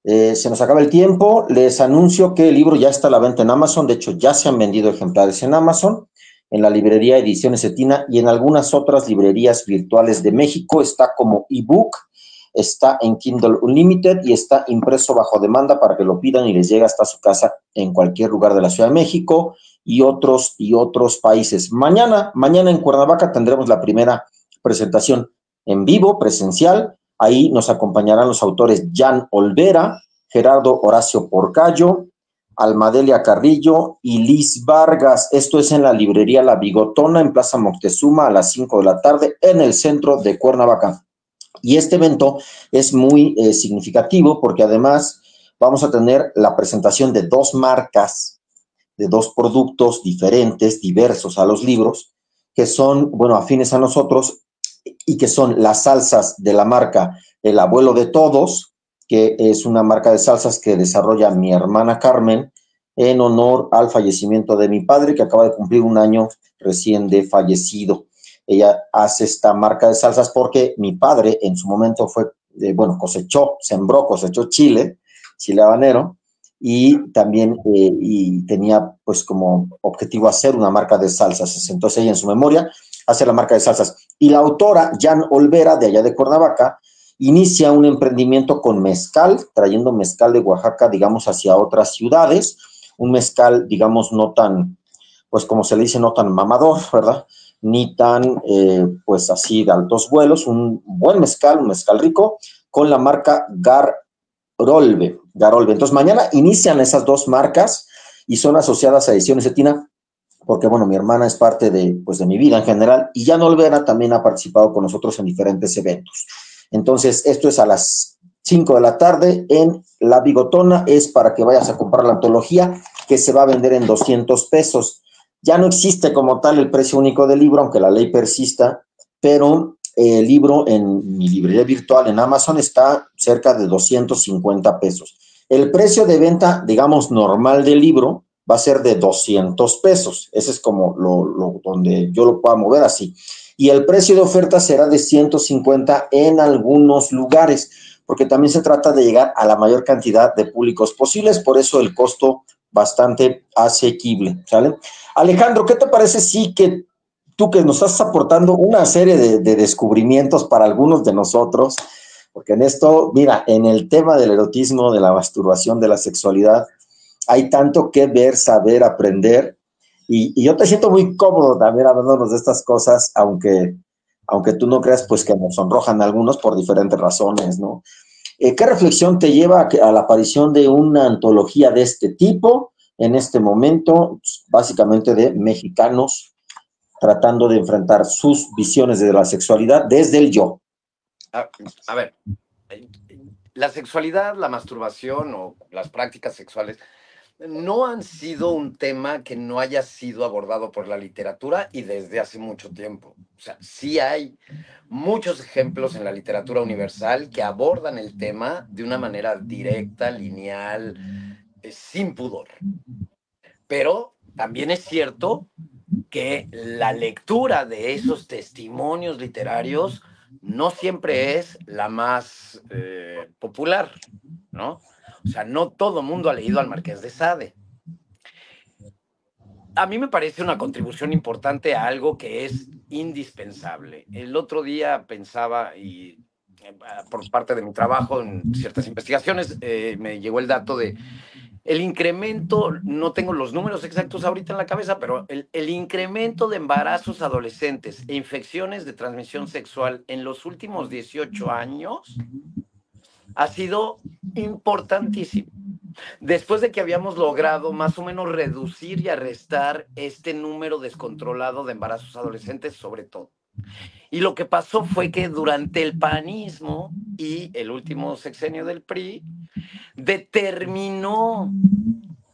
Se nos acaba el tiempo, les anuncio que el libro ya está a la venta en Amazon, de hecho ya se han vendido ejemplares en Amazon, en la librería Ediciones Cetina y en algunas otras librerías virtuales de México. Está como ebook, está en Kindle Unlimited y está impreso bajo demanda para que lo pidan y les llegue hasta su casa en cualquier lugar de la Ciudad de México y otros países. Mañana en Cuernavaca tendremos la primera presentación en vivo, presencial. Ahí nos acompañarán los autores Jan Olvera, Gerardo Horacio Porcayo, Almadelia Carrillo y Liz Vargas. Esto es en la librería La Bigotona, en Plaza Moctezuma, a las 5 de la tarde, en el centro de Cuernavaca. Y este evento es muy significativo porque además vamos a tener la presentación de 2 marcas, de 2 productos diferentes, diversos a los libros, que son, afines a nosotros, y que son las salsas de la marca El Abuelo de Todos, que es una marca de salsas que desarrolla mi hermana Carmen en honor al fallecimiento de mi padre, que acaba de cumplir 1 año recién de fallecido. Ella hace esta marca de salsas porque mi padre en su momento cosechó chile habanero, y también y tenía pues como objetivo hacer una marca de salsas. Entonces ella en su memoria hace la marca de salsas. Y la autora, Jan Olvera, de allá de Cuernavaca, inicia un emprendimiento con mezcal, trayendo mezcal de Oaxaca, digamos, hacia otras ciudades. Un mezcal, digamos, no tan, pues como se le dice, no tan mamador, ¿verdad? Ni tan, pues así, de altos vuelos. Un buen mezcal, un mezcal rico, con la marca Garolve. Entonces, mañana inician esas 2 marcas y son asociadas a Ediciones Cetina, porque, mi hermana es parte de mi vida en general, y Jan Olvera también ha participado con nosotros en diferentes eventos. Entonces, esto es a las 5 de la tarde en La Bigotona, es para que vayas a comprar la antología, que se va a vender en 200 pesos. Ya no existe como tal el precio único del libro, aunque la ley persista, pero el libro en mi librería virtual en Amazon está cerca de 250 pesos. El precio de venta, digamos, normal del libro, va a ser de 200 pesos. Ese es como donde yo lo pueda mover así. Y el precio de oferta será de 150 en algunos lugares, porque también se trata de llegar a la mayor cantidad de públicos posibles, por eso el costo bastante asequible, ¿sale? Alejandro, ¿qué te parece si que tú que nos estás aportando una serie de descubrimientos para algunos de nosotros, porque en esto, mira, en el tema del erotismo, de la masturbación, de la sexualidad, hay tanto que ver, saber, aprender, y yo te siento muy cómodo también hablándonos de estas cosas, aunque tú no creas, pues que nos sonrojan algunos por diferentes razones, ¿no? ¿Qué reflexión te lleva a la aparición de una antología de este tipo en este momento, básicamente de mexicanos tratando de enfrentar sus visiones de la sexualidad desde el yo? A ver, la sexualidad, la masturbación o las prácticas sexuales no han sido un tema que no haya sido abordado por la literatura y desde hace mucho tiempo. O sea, sí hay muchos ejemplos en la literatura universal que abordan el tema de una manera directa, lineal, sin pudor. Pero también es cierto que la lectura de esos testimonios literarios no siempre es la más popular, ¿no? O sea, no todo mundo ha leído al Marqués de Sade. A mí me parece una contribución importante a algo que es indispensable. El otro día pensaba, y por parte de mi trabajo en ciertas investigaciones, me llegó el dato de el incremento, no tengo los números exactos ahorita en la cabeza, pero el incremento de embarazos adolescentes e infecciones de transmisión sexual en los últimos 18 años ha sido importantísimo. Después de que habíamos logrado más o menos reducir y arrestar este número descontrolado de embarazos adolescentes, sobre todo. Y lo que pasó fue que durante el panismo y el último sexenio del PRI, determinó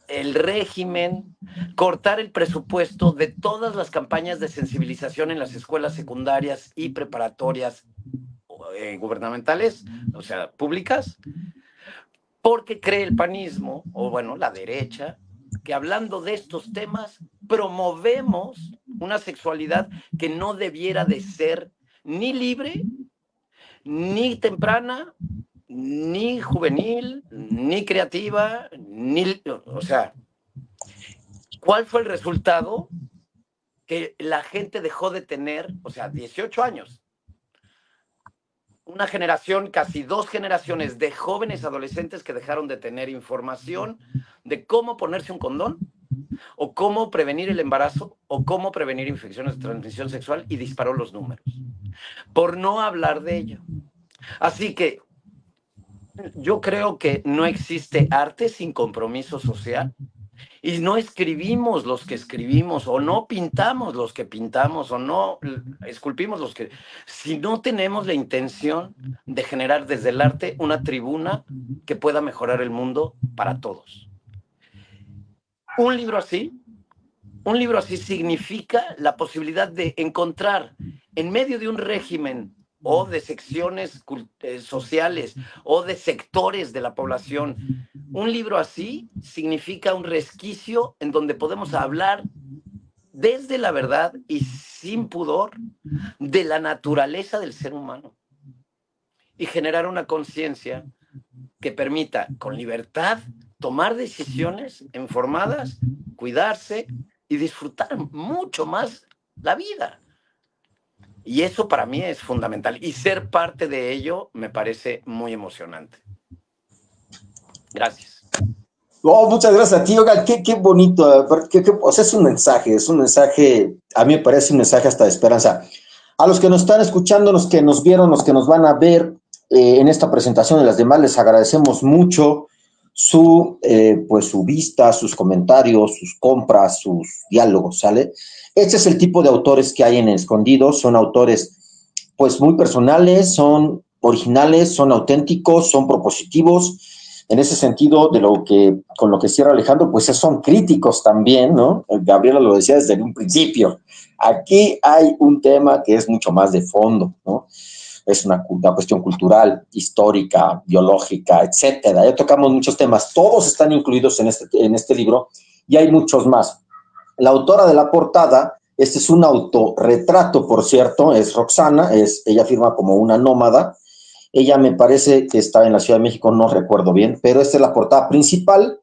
el régimen cortar el presupuesto de todas las campañas de sensibilización en las escuelas secundarias y preparatorias gubernamentales, o sea, públicas, porque cree el panismo, o bueno, la derecha, que hablando de estos temas promovemos una sexualidad que no debiera de ser ni libre, ni temprana, ni juvenil, ni creativa, ni... O sea, ¿cuál fue el resultado? Que la gente dejó de tener, o sea, 18 años. Una generación, casi 2 generaciones de jóvenes adolescentes que dejaron de tener información de cómo ponerse un condón, o cómo prevenir el embarazo, o cómo prevenir infecciones de transmisión sexual, y disparó los números, por no hablar de ello. Así que yo creo que no existe arte sin compromiso social, y no escribimos los que escribimos, o no pintamos los que pintamos, o no esculpimos los que... Si no tenemos la intención de generar desde el arte una tribuna que pueda mejorar el mundo para todos. Un libro así significa la posibilidad de encontrar en medio de un régimen o de secciones sociales o de sectores de la población. Un libro así significa un resquicio en donde podemos hablar desde la verdad y sin pudor de la naturaleza del ser humano y generar una conciencia que permita con libertad tomar decisiones informadas, cuidarse y disfrutar mucho más la vida. Y eso para mí es fundamental. Y ser parte de ello me parece muy emocionante. Gracias. Oh, muchas gracias a ti. Oiga, qué bonito. O sea, es un mensaje, a mí me parece un mensaje hasta de esperanza. A los que nos están escuchando, los que nos vieron, los que nos van a ver en esta presentación y las demás, les agradecemos mucho su vista, sus comentarios, sus compras, sus diálogos, ¿sale? Este es el tipo de autores que hay en Escondidos. Son autores, pues, muy personales, son originales, son auténticos, son propositivos. En ese sentido, con lo que cierra Alejandro, pues son críticos también, ¿no? Gabriela lo decía desde un principio. Aquí hay un tema que es mucho más de fondo, ¿no? Es una cuestión cultural, histórica, biológica, etcétera. Ya tocamos muchos temas, todos están incluidos en este libro, y hay muchos más. La autora de la portada, este es un autorretrato, por cierto, es Roxana, ella firma como una nómada. Ella me parece que está en la Ciudad de México, no recuerdo bien, pero esta es la portada principal.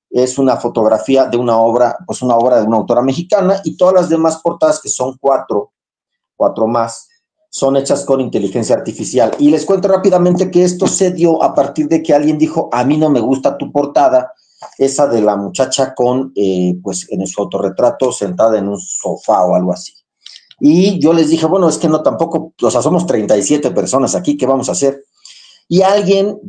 Es una fotografía de una obra, pues una obra de una autora mexicana, y todas las demás portadas, que son cuatro más, son hechas con inteligencia artificial. Y les cuento rápidamente que esto se dio a partir de que alguien dijo, a mí no me gusta tu portada, esa de la muchacha con, pues en su autorretrato sentada en un sofá o algo así. Y yo les dije, bueno, es que no tampoco, o sea, somos 37 personas aquí, ¿qué vamos a hacer? Y alguien,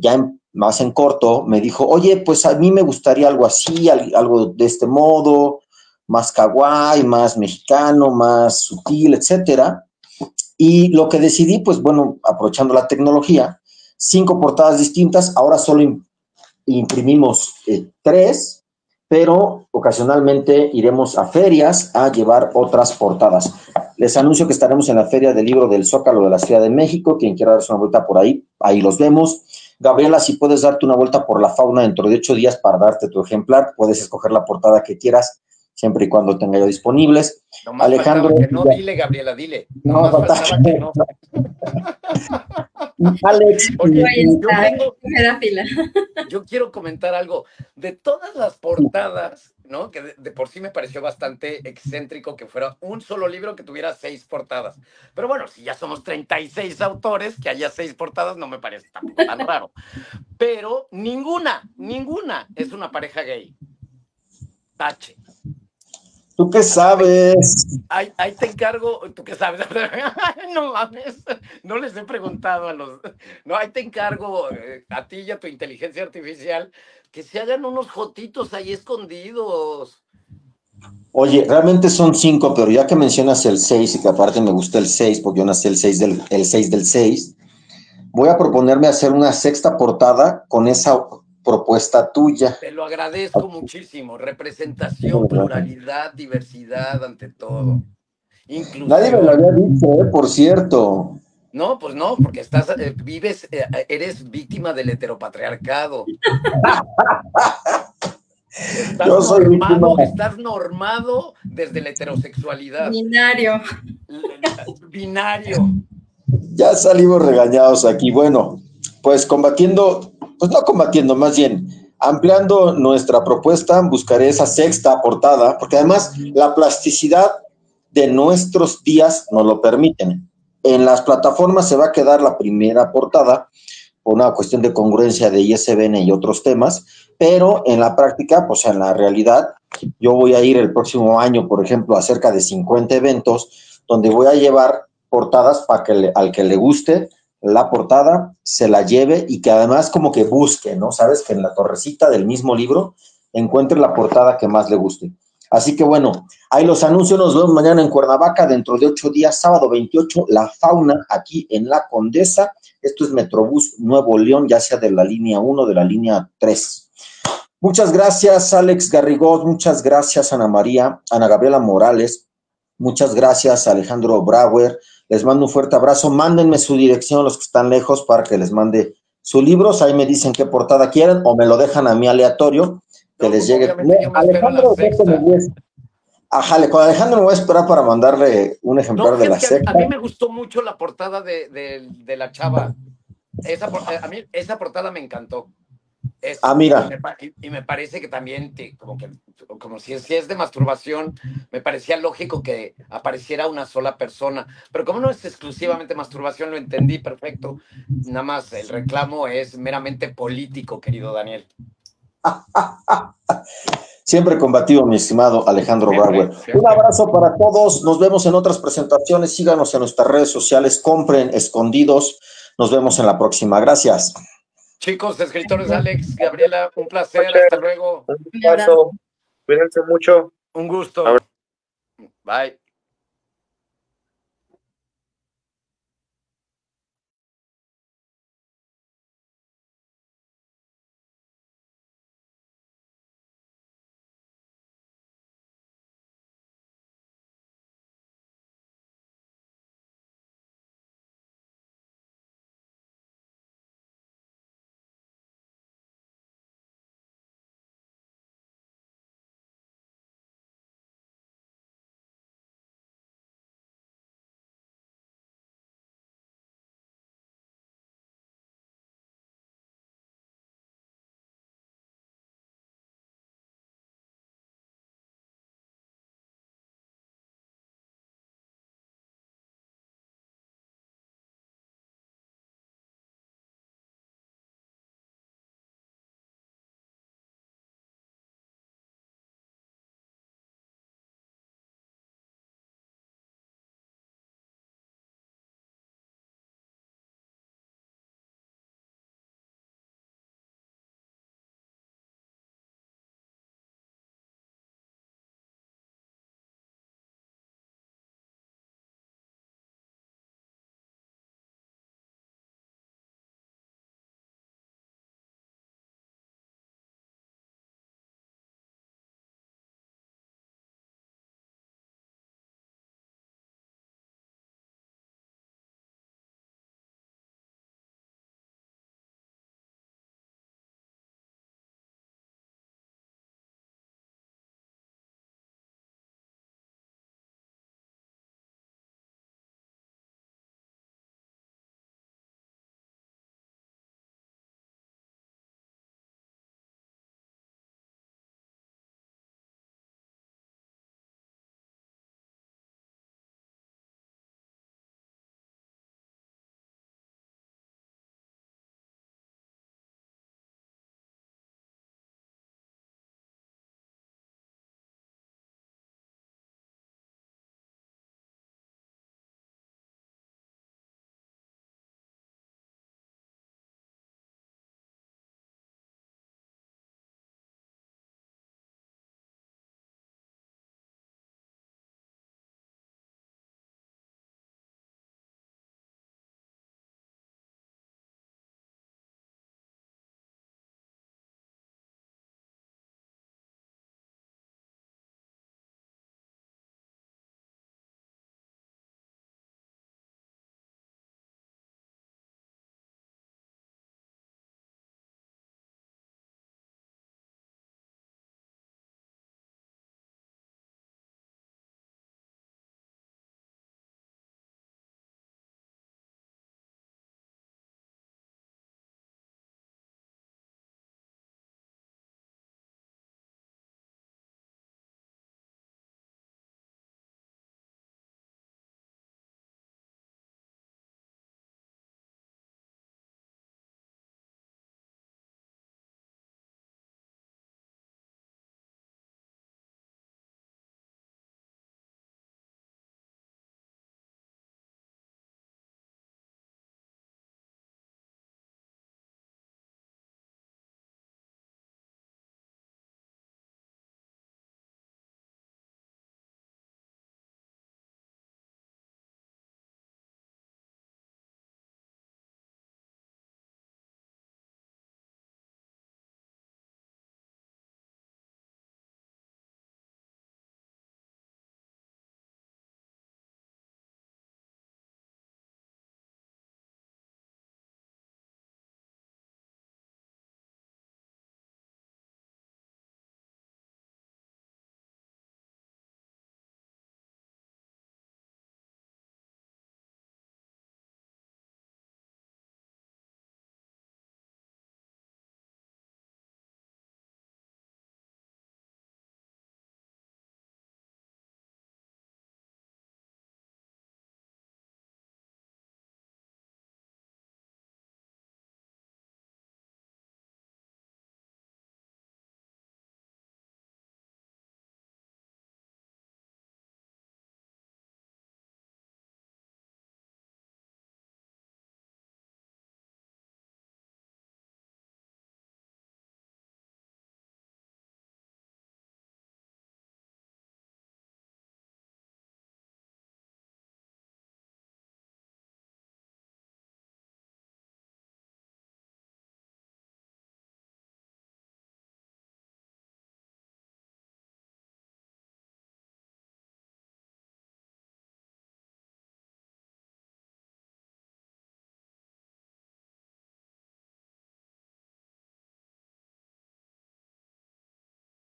más en corto, me dijo, oye, pues a mí me gustaría algo así, algo de este modo, más kawaii, más mexicano, más sutil, etcétera. Y lo que decidí, pues bueno, aprovechando la tecnología, 5 portadas distintas, ahora solo imprimimos 3, pero ocasionalmente iremos a ferias a llevar otras portadas. Les anuncio que estaremos en la Feria del Libro del Zócalo de la Ciudad de México. Quien quiera darse una vuelta por ahí los vemos. Gabriela, si puedes darte una vuelta por la Fauna dentro de 8 días para darte tu ejemplar, puedes escoger la portada que quieras, siempre y cuando tenga yo disponibles. Nomás Alejandro, que no, dile, Gabriela, dile. No, faltaba que no. Alex, oye, yo quiero comentar algo. De todas las portadas, ¿no? Que de por sí me pareció bastante excéntrico que fuera un solo libro que tuviera 6 portadas. Pero bueno, si ya somos 36 autores, que haya 6 portadas no me parece tan raro. Pero ninguna es una pareja gay. Tache. ¿Tú qué sabes? Ahí te encargo, ¿tú qué sabes? No mames, no les he preguntado a los... No, ahí te encargo a ti y a tu inteligencia artificial que se hagan unos jotitos ahí escondidos. Oye, realmente son 5, pero ya que mencionas el 6 y que aparte me gusta el 6, porque yo nací el 6 del 6, voy a proponerme hacer una 6ª portada con esa propuesta tuya. Te lo agradezco muchísimo. Representación, pluralidad, diversidad ante todo. Inclusión. Nadie me lo había dicho, por cierto. No, pues no, porque eres víctima del heteropatriarcado. Estás normado desde la heterossexualidad. Binario. Ya salimos regañados aquí. Bueno, pues más bien ampliando nuestra propuesta, buscaré esa 6ª portada, porque además la plasticidad de nuestros días nos lo permiten. En las plataformas se va a quedar la primera portada por una cuestión de congruencia de ISBN y otros temas, pero en la práctica, pues en la realidad, yo voy a ir el próximo año, por ejemplo, a cerca de 50 eventos, donde voy a llevar portadas para que al que le guste la portada se la lleve y que además como que busque, ¿no? Sabes, que en la torrecita del mismo libro encuentre la portada que más le guste. Así que bueno, ahí los anuncios. Nos vemos mañana en Cuernavaca, dentro de 8 días, sábado 28, La Fauna, aquí en La Condesa. Esto es Metrobús Nuevo León, ya sea de la línea 1 o de la línea 3. Muchas gracias, Alex Garrigot, muchas gracias, Ana Gabriela Morales, muchas gracias, Alejandro Brauer. Les mando un fuerte abrazo. Mándenme su dirección, los que están lejos, para que les mande sus libros. Ahí me dicen qué portada quieren o me lo dejan a mí aleatorio, que les llegue. Alejandro, con Alejandro me voy a esperar para mandarle un ejemplar de la secta. A mí me gustó mucho la portada de la chava. A mí esa portada me encantó. Mira. Y me parece que también, como si es de masturbación, me parecía lógico que apareciera una sola persona. Pero como no es exclusivamente masturbación, lo entendí perfecto. Nada más, el reclamo es meramente político, querido Daniel. Siempre combativo, mi estimado Alejandro Brauer. Un abrazo para todos. Nos vemos en otras presentaciones. Síganos en nuestras redes sociales. Compren escondidos. Nos vemos en la próxima. Gracias. Chicos, escritores, Alex, Gabriela, un placer. Hasta luego. Un abrazo. Cuídense mucho. Un gusto. Bye.